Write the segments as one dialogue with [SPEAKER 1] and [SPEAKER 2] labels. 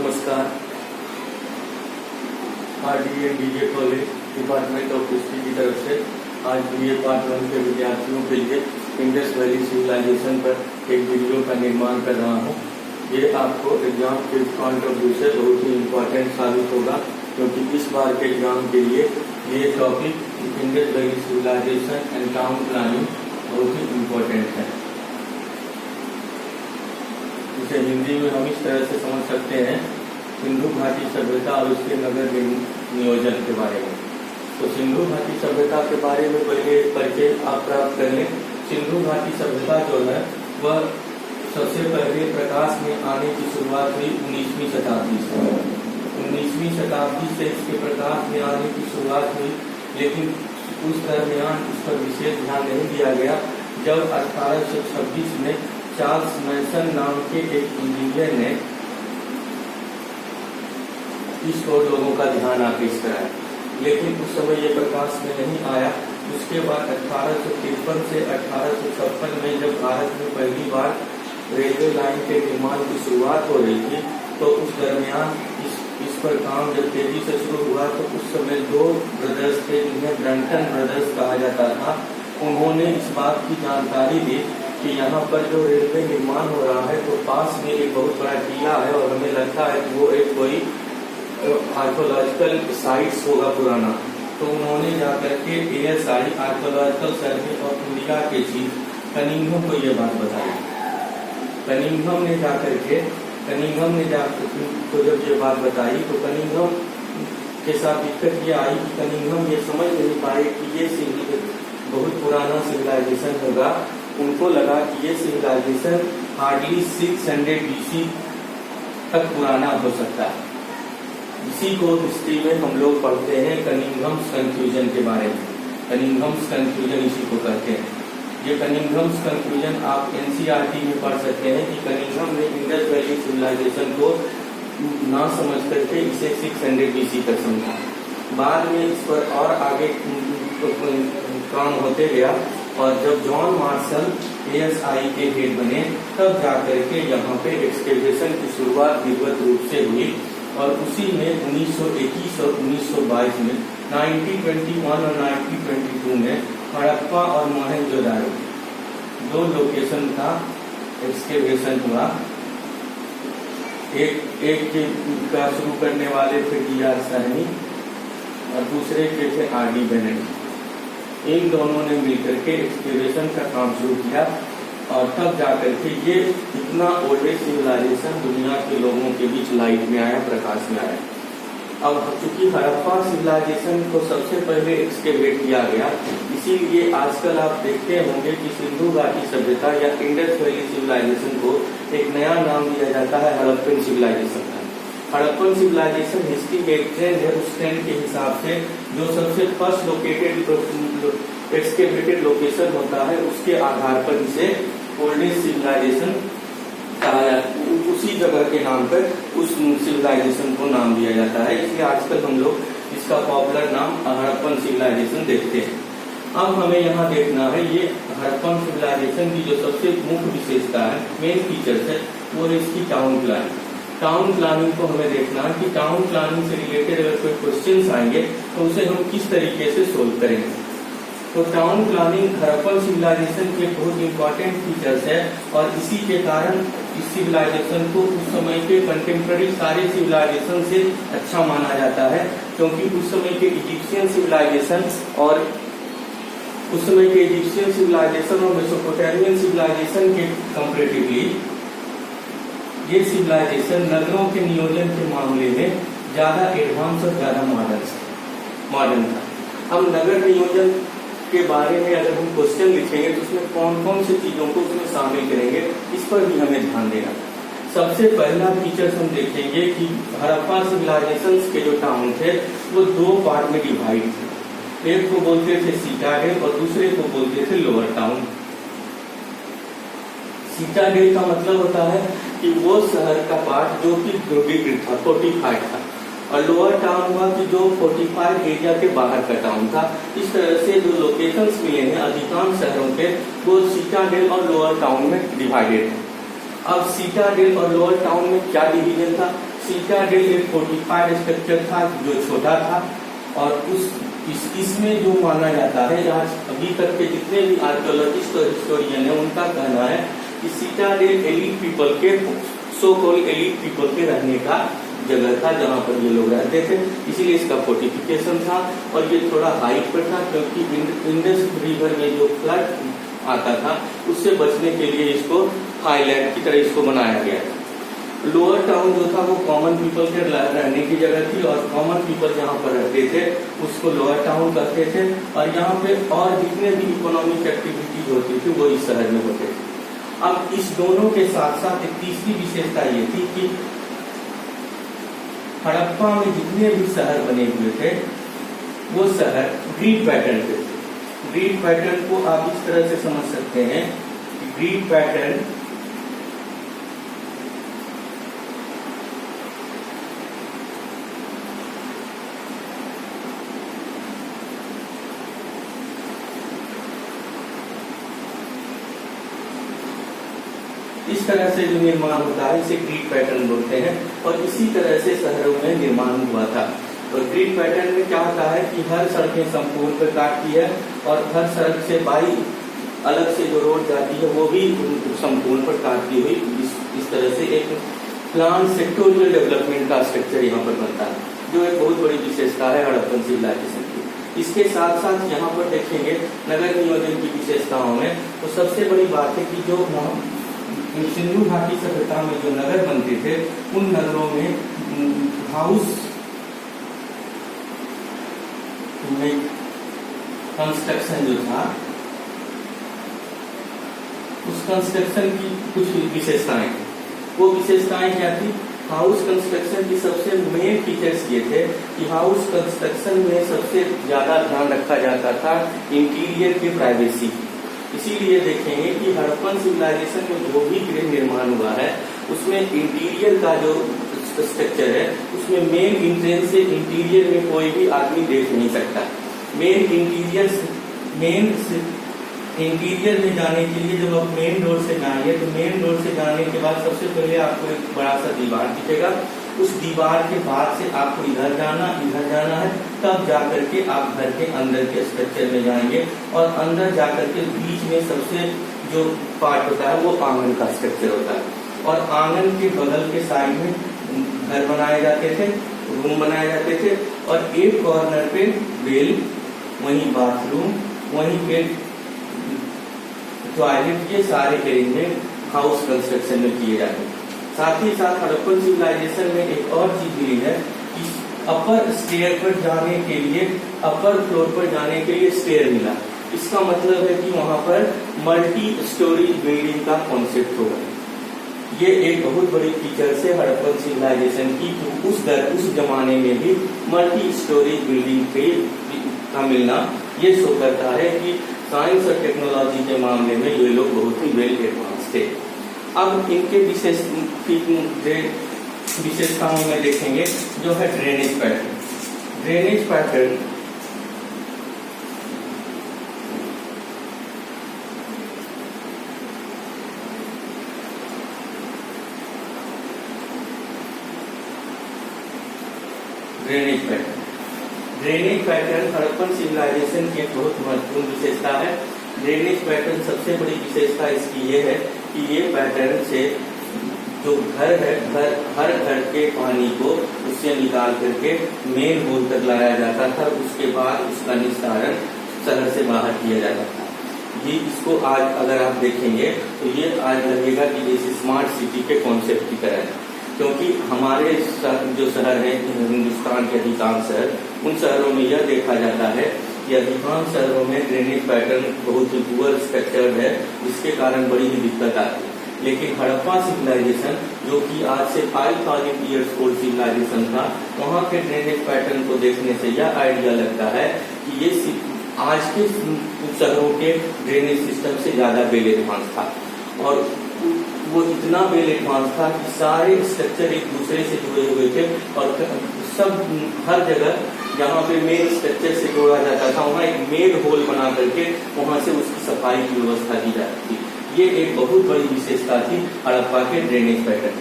[SPEAKER 1] नमस्कार। RDA DJ college department of history की तरफ से आज बीए पार्ट 1 के विद्यार्थियों के लिए इंडस वैली सिविलाइजेशन पर एक वीडियो का निर्माण कर रहा हूँ। ये आपको एग्जाम के पॉइंट ऑफ व्यू से बहुत ही इम्पोर्टेंट साबित होगा, क्योंकि इस बार के एग्जाम के लिए ये topic Indus valley civilisation and town planning बहुत ही इम्पोर्टेंट है। इसे हिंदी में हम इस तरह से समझ सकते हैं, सिंधु घाटी सभ्यता और उसके नगर नियोजन के बारे में। तो सिंधु घाटी सभ्यता के बारे में पहले परिचय आप प्राप्त कर लें। सिंधु घाटी सभ्यता जो है वह सबसे पहले प्रकाश में आने की शुरुआत हुई 19वीं शताब्दी से। 19वीं शताब्दी से इसके प्रकाश में आने की शुरुआत हुई, लेकिन उस दरमियान इस पर विशेष ध्यान नहीं दिया गया। जब 1826 में चार्ल्स मैसन नाम के एक इंजीनियर ने इस ओर लोगों का ध्यान आकृष्ट कराया, लेकिन उस समय ये प्रकाश में नहीं आया। उसके बाद 1853 से 1856 में जब भारत में पहली बार रेलवे लाइन के निर्माण की शुरुआत हो रही थी, तो उस दरमियान इस पर काम जब तेजी से शुरू हुआ, तो उस समय दो ब्रदर्स थे जिन्हें ब्रंटन ब्रदर्स कहा जाता था। उन्होंने इस बात की जानकारी दी कि यहाँ पर जो रेलवे निर्माण हो रहा है, तो पास में एक बहुत बड़ा टीला है और हमें लगता है कि वो एक कोई आर्कोलॉजिकल साइट्स होगा पुराना। तो उन्होंने जाकर के ASI archaeological survey of India के चीफ कनिंघम को ये बात बताई। कनिंघम ने जाकर तो जब ये बात बताई, तो कनिंघम के साथ दिक्कत ये आई कि कनिंघम ये समझ नहीं पाए कि ये बहुत पुराना सिविलाइजेशन होगा। उनको लगा कि ये सिविलाइजेशन हार्डली 600 BC तक पुराना हो सकता है। इसी को हिस्ट्री में हम लोग पढ़ते हैं कनिंघम्स कंफ्यूजन के बारे में। कनिंघम्स कंफ्यूजन इसी को कहते हैं। ये कनिंघम्स कंफ्यूजन आप NCERT में पढ़ सकते हैं कि कनिंघम ने इंडस वैली सिविलाइजेशन को ना समझ करके इसे 600 BC तक समझा। बाद में इस पर और आगे काम होते गया, और जब जॉन मार्शल ASI के हेड बने, तब जाकर के यहाँ पे एक्सकेवेशन की शुरुआत विधिवत रूप से हुई। और उसी में 1921 और 1922 में 1921 और 1922 में हड़प्पा और मोहनजोदारो दो लोकेशन का एक्सकेवेशन हुआ। एक का शुरू करने वाले थे DR सहनी और दूसरे के थे RD बेनेट। इन दोनों ने मिलकर के एक्सकेवेशन का काम शुरू किया, और तब जाकर के ये इतना ओल्डेस्ट सिविलाइजेशन दुनिया के लोगों के बीच लाइट में आया, प्रकाश में आया। अब चूंकि हड़प्पा सिविलाइजेशन को सबसे पहले एक्सकेवेट किया गया, इसीलिए आजकल आप देखते होंगे कि सिंधु घाटी सभ्यता या इंडस वैली सिविलाइजेशन को एक नया नाम दिया जाता है, हड़प्पन सिविलाइजेशन का। हड़प्पन सिविलाइजेशन हिस्ट्री में एक ट्रेंड है। उस ट्रेंड के हिसाब से जो सबसे फर्स्ट लोकेटेड एक्सकेवेटेड लोकेशन होता है, उसके आधार पर इसे ओल्डेस्ट सिविलाइजेशन कहा जाता है। उसी जगह के नाम पर उस सिविलाइजेशन को नाम दिया जाता है, इसलिए आजकल हम लोग इसका पॉपुलर नाम हड़प्पन सिविलाइजेशन देखते हैं। अब हमें यहाँ देखना है ये हड़प्पन सिविलाइजेशन की जो सबसे मुख्य विशेषता है, मेन फीचर्स है, वो है इसकी टाउन प्लानिंग। टाउन प्लानिंग को हमें देखना है कि टाउन प्लानिंग से रिलेटेड अगर कोई क्वेश्चंस आएंगे तो उसे हम किस तरीके से सोल्व करेंगे। तो टाउन प्लानिंग हड़प्पन सिविलाइजेशन के बहुत इंपॉर्टेंट फीचर्स है, और इसी के कारण इस सिविलाइजेशन को उस समय के कंटेम्प्रेरी सारे सिविलाइजेशन से अच्छा माना जाता है, क्योंकि उस समय के इजिप्शियन सिविलाइजेशन और मेसोपोटामियन सिविलाइजेशन के कंपेरेटिवली ये सिविलाइजेशन नगरों के नियोजन के मामले में ज्यादा एडवांस और ज्यादा मॉडर्न था। अब नगर नियोजन के बारे में अगर हम क्वेश्चन लिखेंगे तो उसमें कौन कौन सी चीजों को उसमें शामिल करेंगे, इस पर भी हमें ध्यान देना। सबसे पहला फीचर हम देखेंगे कि हड़प्पा सिविलाइजेशन के जो टाउन थे वो दो पार्ट में डिवाइड थे। एक को बोलते थे सिटाडेल और दूसरे को बोलते थे लोअर टाउन। सिटाडेल का मतलब होता है कि वो शहर का पार्ट जो कि ध्रुवीकृत था, फोर्टिफाइड था, और लोअर टाउन हुआ कि जो 45 एरिया के बाहर का टाउन था। इस तरह से जो लोकेशंस मिले हैं अधिकांश शहरों के, वो सिटाडेल और लोअर टाउन में डिवाइडेड है। अब सिटाडेल और लोअर टाउन में क्या डिवीजन था? सिटाडेल एक फोर्टिफाइड स्ट्रक्चर था जो छोटा था, और इसमें जो माना जाता है, आज अभी तक के जितने भी आर्कियोलॉजिस्ट और हिस्टोरियन है उनका कहना है कि सिटाडेल एलीट पीपल के, सो कॉल्ड एलीट पीपल के रहने का जगह था जहाँ पर ये लोग रहते थे, इसीलिए इसका फोर्टिफिकेशन था। और ये थोड़ा हाइट पर था क्योंकि इंडस रिवर में जो फ्लड आता था उससे बचने के लिए इसको हाईलैंड की तरह इसको बनाया गया था। लोअर टाउन जो था वो कॉमन पीपल के रहने की जगह थी, और कॉमन पीपल जहाँ पर रहते थे उसको लोअर टाउन कहते थे, और यहाँ पे और जितने भी इकोनॉमिक एक्टिविटीज होती थी वो इस शहर में होते थे। अब इस दोनों के साथ साथ एक तीसरी विशेषता ये थी कि हड़प्पा में जितने भी शहर बने हुए थे वो शहर ग्रिड पैटर्न के थे। ग्रिड पैटर्न को आप इस तरह से समझ सकते हैं कि ग्रिड पैटर्न इस तरह से जो निर्माण होता है इसे ग्रिड पैटर्न बोलते हैं, और इसी तरह से शहरों में निर्माण हुआ था। और ग्रिड पैटर्न में क्या होता है कि हर सड़कें संपूर्ण पर काटती है, और हर सड़क से बाई अलग से जो रोड जाती है वो भी संपूर्ण पर काटती हुई इस तरह से एक प्लान सेक्टोरियल डेवलपमेंट का स्ट्रक्चर यहाँ पर बनता है, जो एक बहुत बड़ी विशेषता है हड़प्पन सिविलाइजेशन की। इसके साथ साथ यहाँ पर देखेंगे नगर नियोजन की विशेषताओं में, तो सबसे बड़ी बात है कि जो सिंधु घाटी सभ्यता में जो नगर बनते थे उन नगरों में हाउस कंस्ट्रक्शन जो था उस कंस्ट्रक्शन की कुछ विशेषताएं थी। वो विशेषताएं क्या थी? हाउस कंस्ट्रक्शन की सबसे मेन फीचर्स ये थे कि हाउस कंस्ट्रक्शन में सबसे ज्यादा ध्यान रखा जाता था इंटीरियर की प्राइवेसी। इसीलिए देखेंगे कि हड़प्पन सिविलाइजेशन में जो भी गृह निर्माण हुआ है उसमें इंटीरियर का जो स्ट्रक्चर है उसमें मेन एंट्रेंस से इंटीरियर में कोई भी आदमी देख नहीं सकता। मेन इंटीरियर में जाने के लिए जब आप मेन रोड से जाएंगे तो मेन रोड से जाने के बाद सबसे पहले आपको एक बड़ा सा दीवार दिखेगा, उस दीवार के बाद से आपको इधर जाना है, तब जाकर के आप घर के अंदर के स्ट्रक्चर में जाएंगे, और अंदर जाकर के बीच में सबसे जो पार्ट होता है वो आंगन का स्ट्रक्चर होता है, और आंगन के बगल के साइड में घर बनाए जाते थे, रूम बनाए जाते थे, और एक कॉर्नर पे वेल, वहीं बाथरूम, वहीं पे टॉयलेट, ये सारे अरेंजमेंट हाउस कंस्ट्रक्शन में किए जाते हैं। साथ ही साथ हड़प्पन सिविलाइजेशन में एक और चीज मिली है कि अपर स्टेयर पर जाने के लिए, अपर फ्लोर पर जाने के लिए स्टेयर मिला। इसका मतलब है कि वहां पर मल्टी स्टोरी बिल्डिंग का कॉन्सेप्ट होगा। ये एक बहुत बड़ी फीचर है हड़प्पन सिविलाइजेशन की, उस जमाने में भी मल्टी स्टोरी बिल्डिंग का मिलना ये शो करता है कि साइंस और टेक्नोलॉजी के मामले में ये लोग बहुत ही वेल एडवांस थे। अब इनके विशेषताओं में देखेंगे जो है drainage pattern. Drainage pattern drainage pattern Harappan civilisation की एक बहुत महत्वपूर्ण विशेषता है। ड्रेनेज पैटर्न सबसे बड़ी विशेषता इसकी ये है कि ये पैटर्न से जो घर है, हर घर के पानी को उससे निकाल करके मेन होल तक लाया जाता था, उसके बाद उसका निस्तारण शहर से बाहर किया जाता था। ये इसको आज अगर आप देखेंगे तो ये आज लगेगा कि जैसे स्मार्ट सिटी के कॉन्सेप्ट की तरह है, क्योंकि हमारे जो शहर है हिंदुस्तान के अधिकांश शहर, उन शहरों में यह देखा जाता है कि अधिकांश शहरों में ड्रेनेज पैटर्न बहुत ही पुअर स्ट्रक्चर्ड है, जिसके कारण बड़ी ही दिक्कत आती है। लेकिन हड़प्पा सिविलाइजेशन जो कि आज से 5000 ईयर्स ओल्ड सिविलाइजेशन था, वहाँ के ड्रेनेज पैटर्न को देखने से यह आइडिया लगता है कि ये आज के शहरों के ड्रेनेज सिस्टम से ज्यादा वेल एडवांस था, और वो इतना वेल एडवांस था कि सारे स्ट्रक्चर एक दूसरे से जुड़े हुए थे, और सब हर जगह जहाँ पे मेन स्ट्रक्चर से जोड़ा जाता था वहाँ एक मेन होल बना करके वहाँ से उसकी सफाई की व्यवस्था की जाती थी। ये एक बहुत बड़ी विशेषता थी हड़प्पा के ड्रेनेज पैटर्न।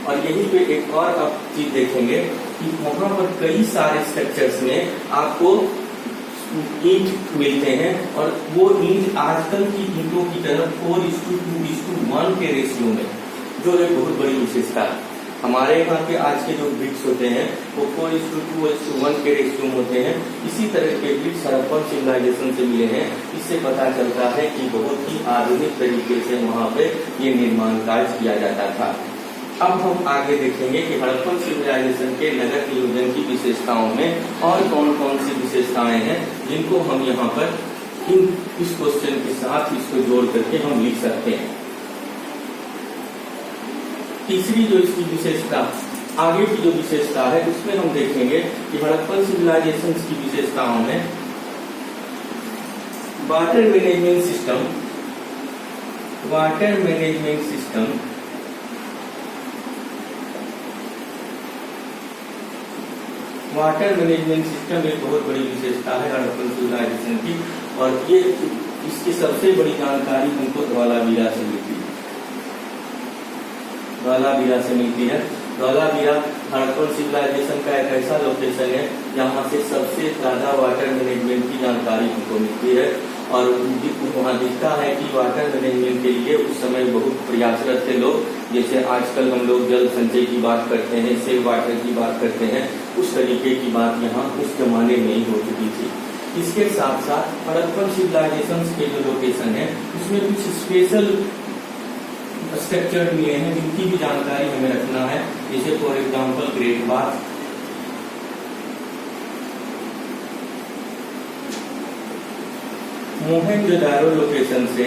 [SPEAKER 1] और यहीं पे एक और आप चीज देखेंगे कि वहां पर कई सारे स्ट्रक्चर्स में आपको ईंट मिलते हैं और वो ईंट आजकल की ईंटों की तरह 4:2:1 के रेशियो में, जो एक बहुत बड़ी विशेषता है। हमारे यहाँ के आज के जो ब्रिक्स होते हैं वो 4:2:1 के रेशियो में होते हैं। इसी तरह के ब्रिक्स हड़प्पन सिविलाइजेशन से मिले हैं। इससे पता चलता है कि बहुत ही आधुनिक तरीके से वहाँ पे ये निर्माण कार्य किया जाता था। अब हम आगे देखेंगे कि हड़प्पन सिविलाइजेशन के नगर नियोजन की विशेषताओं में और कौन कौन सी विशेषताएं हैं जिनको हम यहाँ पर इस क्वेश्चन के साथ इसको जोड़ करके हम लिख सकते हैं। तीसरी जो इसकी विशेषता, आगे की जो विशेषता है उसमें हम देखेंगे कि हड़प्पन सिविलाइजेशन की विशेषताओं में वाटर मैनेजमेंट सिस्टम एक बहुत बड़ी विशेषता है हड़प्पन सिविलाइजेशन की, और ये इसकी सबसे बड़ी जानकारी हमको धौलावीरा से मिलती है। धौलावीरा हड़प्पन सिविलाइजेशन का एक ऐसा लोकेशन है जहाँ से सबसे ज्यादा वाटर मैनेजमेंट की जानकारी हमको मिलती है, और वहाँ दिखता है कि वाटर मैनेजमेंट के लिए उस समय बहुत प्रयासरत थे लोग। जैसे आजकल हम लोग जल संचय की बात करते हैं, सेव वाटर की बात करते हैं, उस तरीके की बात यहाँ उस जमाने में ही हो चुकी थी। इसके साथ साथ हड़प्पन सिविलाइजेशन के जो लोकेशन है उसमें कुछ स्पेशल स्ट्रक्चर मिले हैं जिनकी भी जानकारी हमें रखना है। जैसे for example great bath, Mohenjodaro location से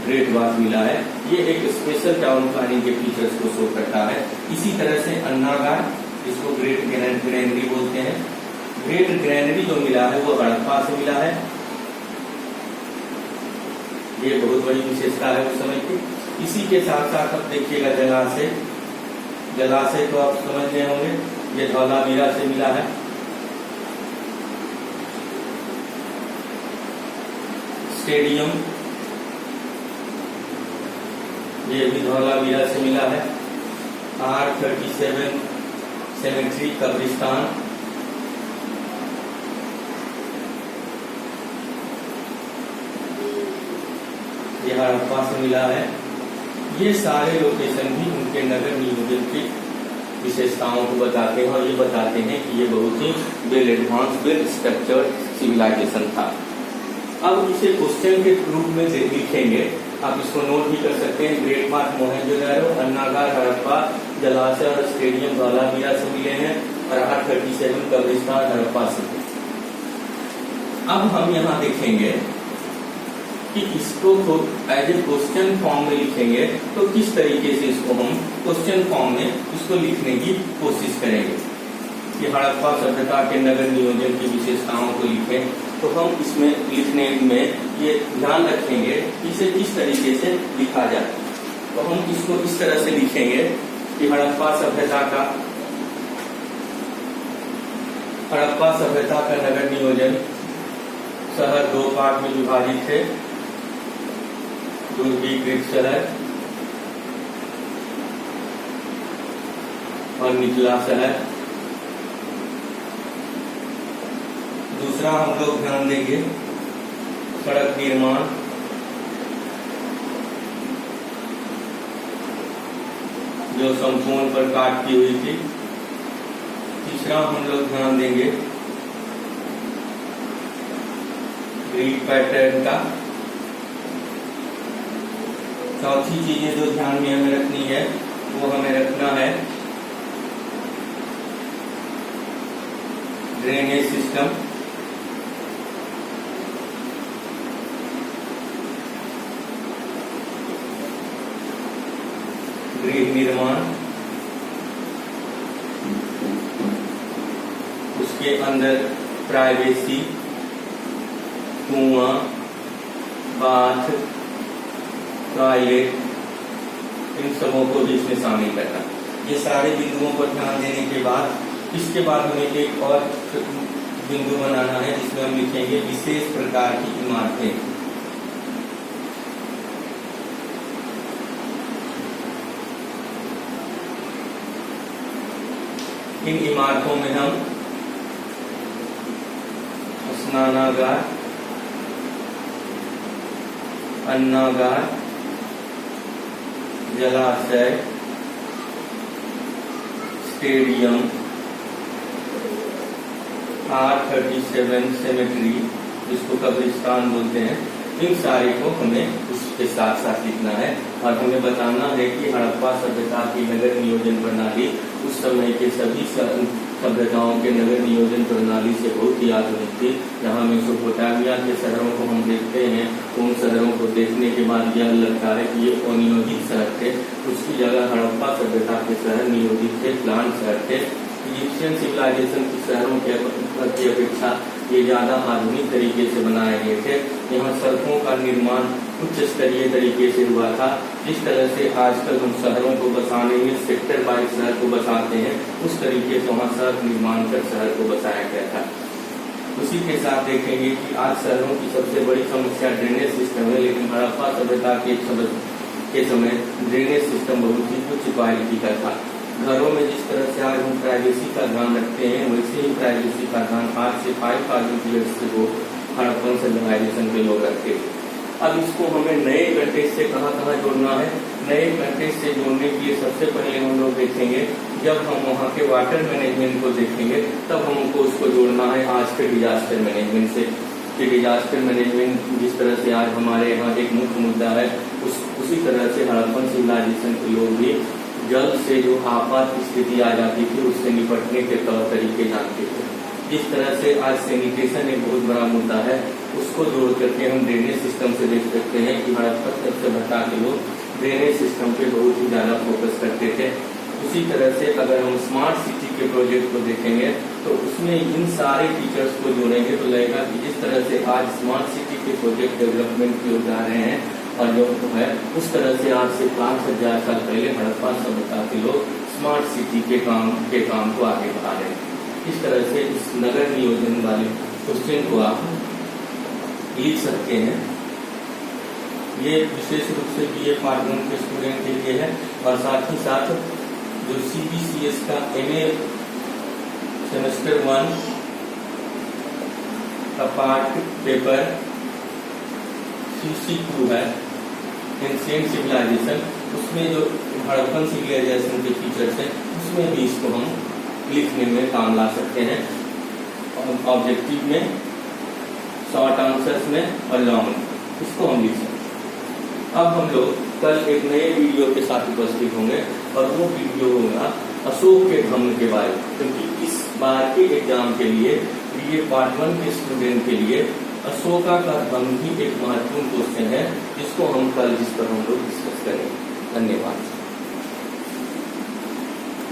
[SPEAKER 1] ग्रेट बाथ मिला है। ये एक स्पेशल टाउन प्लानिंग के फीचर्स को शो करता है। इसी तरह से अन्नागार, जिसको ग्रेट ग्रैनरी बोलते हैं, ग्रेट ग्रैनरी जो मिला है वो हड़प्पा से मिला है। ये बहुत बड़ी विशेषता है उस समय की। इसी के साथ साथ अब देखिएगा जलाशय तो आप समझ गए होंगे, ये धौलावीरा से मिला है। स्टेडियम, ये भी धौलावीरा से मिला है। R37 सेमेट्री कब्रिस्तान, ये हड़प्पा से मिला है। ये सारे लोकेशन भी उनके नगर नियोजन की विशेषताओं को बताते हैं, और ये बताते हैं कि ये बहुत ही well advance, well structured civilisation था। अब इसे क्वेश्चन के रूप में लिखेंगे, आप इसको नोट भी कर सकते हैं। ग्रेट बाथ मोहनजोदारो, अन्नागार हड़प्पा, जलाशय और स्टेडियम धौलावीरा से मिले हैं, और R37 कब्रिस्तान हड़प्पा से। अब हम यहाँ देखेंगे कि इसको एज ए क्वेश्चन फॉर्म में लिखेंगे तो किस तरीके से इसको हम क्वेश्चन फॉर्म में इसको लिखने की कोशिश करेंगे कि हड़प्पा सभ्यता के नगर नियोजन की विशेषताओं को लिखें। तो हम इसमें लिखने में ये ध्यान रखेंगे कि इसे किस तरीके से लिखा जाए। तो हम इसको इस तरह से लिखेंगे कि हड़प्पा सभ्यता का नगर नियोजन शहर 2 पार्ट में विभाजित है। दूरबीकृत शहर और निचला शहर। दूसरा हम लोग ध्यान देंगे सड़क निर्माण, जो संपूर्ण पर काट की हुई थी। तीसरा हम लोग ध्यान देंगे ग्रिड पैटर्न का। चौथी चीजें जो ध्यान में हमें रखनी है वो हमें रखना है ड्रेनेज सिस्टम, गृह निर्माण, उसके अंदर प्राइवेसी, कुआं, बाथ, टॉयलेट, इन सबों को भी इसमें शामिल करना। ये सारे बिंदुओं पर ध्यान देने के बाद इसके बाद हमें एक और बिंदु बनाना है जिसमें हम लिखेंगे विशेष प्रकार की इमारतें। इन इमारतों में हम स्नानागार, अन्नागार, जलाशय, स्टेडियम, R37 सेमेट्री जिसको कब्रिस्तान बोलते हैं, इन सारे को हमें उसके साथ साथ लिखना है और हमें बताना है कि हड़प्पा सभ्यता की नगर नियोजन प्रणाली उस समय के सभी सभ्यताओं के नगर नियोजन प्रणाली से बहुत ही आधुनिक थी। जहाँ मेसोपोटामिया के शहरों को हम देखते हैं, उन शहरों को देखने के बाद यह लगता है कि ये अनियोजित शहर थे, उसकी जगह हड़प्पा सभ्यता के शहर नियोजित थे, प्लान शहर थे। इजिप्शियन सिविलाइजेशन के शहरों की अपेक्षा ये ज्यादा आधुनिक तरीके से बनाए गए थे। यहाँ सड़कों का निर्माण उच्च स्तरीय तरीके से हुआ था। जिस तरह से आजकल हम शहरों को बसाने में सेक्टर बाय शहर को बसाते हैं, उस तरीके से वहाँ सड़क निर्माण कर शहर को बसाया गया था। उसी के साथ देखेंगे कि आज शहरों की सबसे बड़ी समस्या ड्रेनेज सिस्टम है, लेकिन हड़प्पा सभ्यता के समय ड्रेनेज सिस्टम बहुत ही उच्च क्वालिटी का था। घरों में जिस तरह से आज हम प्राइवेसी का ध्यान रखते हैं, वैसे ही प्राइवेसी का ध्यान आज से 5000 ईयर्स से वो हड़प्पन सिविलाइजेशन के लोग रखते थे। अब इसको हमें नए कंटेक्स्ट से कहाँ जोड़ना है। नए कंटेक्स्ट से जोड़ने के लिए सबसे पहले हम लोग देखेंगे, जब हम वहाँ के वाटर मैनेजमेंट को देखेंगे तब हमको उसको जोड़ना है आज के डिजास्टर मैनेजमेंट से। कि डिजास्टर मैनेजमेंट जिस तरह से आज हमारे यहाँ एक मुख्य मुद्दा है, उसी तरह से हड़प्पन सिविलाइजेशन के लोग भी जल से जो आपात स्थिति आ जाती थी उससे निपटने के तौर तरीके जानते थे। जिस तरह से आज सैनिटेशन एक बहुत बड़ा मुद्दा है, उसको जोड़ करके हम ड्रेनेज सिस्टम से देख सकते हैं कि हड़प्पा सभ्यता के लोग ड्रेनेज सिस्टम पे बहुत ही ज्यादा फोकस करते थे। उसी तरह से अगर हम स्मार्ट सिटी के प्रोजेक्ट को देखेंगे तो उसमें इन सारे फीचर्स को जोड़ेंगे तो लगेगा कि जिस तरह से आज स्मार्ट सिटी के प्रोजेक्ट डेवलपमेंट किए जा रहे हैं और जो है उस तरह से आज से 5000 साल पहले हड़प्पा सभ्यता के लोग स्मार्ट सिटी के काम को आगे बढ़ा रहे हैं। इस तरह से इस नगर नियोजन वाले क्वेश्चन को आप लिख सकते हैं। ये विशेष रूप से BA पार्ट 1 के स्टूडेंट के लिए है और साथ ही साथ जो CBCS का MA सेमेस्टर 1 का पार्ट पेपर CC2 है एंशिएंट सिविलाइजेशन, उसमें जो हड़प्पन सिविलाइजेशन के फीचर्स हैं उसमें भी इसको हम लिखने में काम ला सकते हैं, ऑब्जेक्टिव में, शॉर्ट आंसर्स में और लॉन्ग में, इसको हम लिख सकते हैं। अब हम लोग कल एक नए वीडियो के साथ उपस्थित होंगे और वो वीडियो होगा अशोक के धम्म के बारे में, क्योंकि इस बार के एग्जाम के लिए BA पार्ट 1 के स्टूडेंट के लिए अशोका का धम्म ही एक महत्वपूर्ण क्वेश्चन है, जिसको हम कल जिस पर हम लोग डिस्कस करेंगे। धन्यवाद।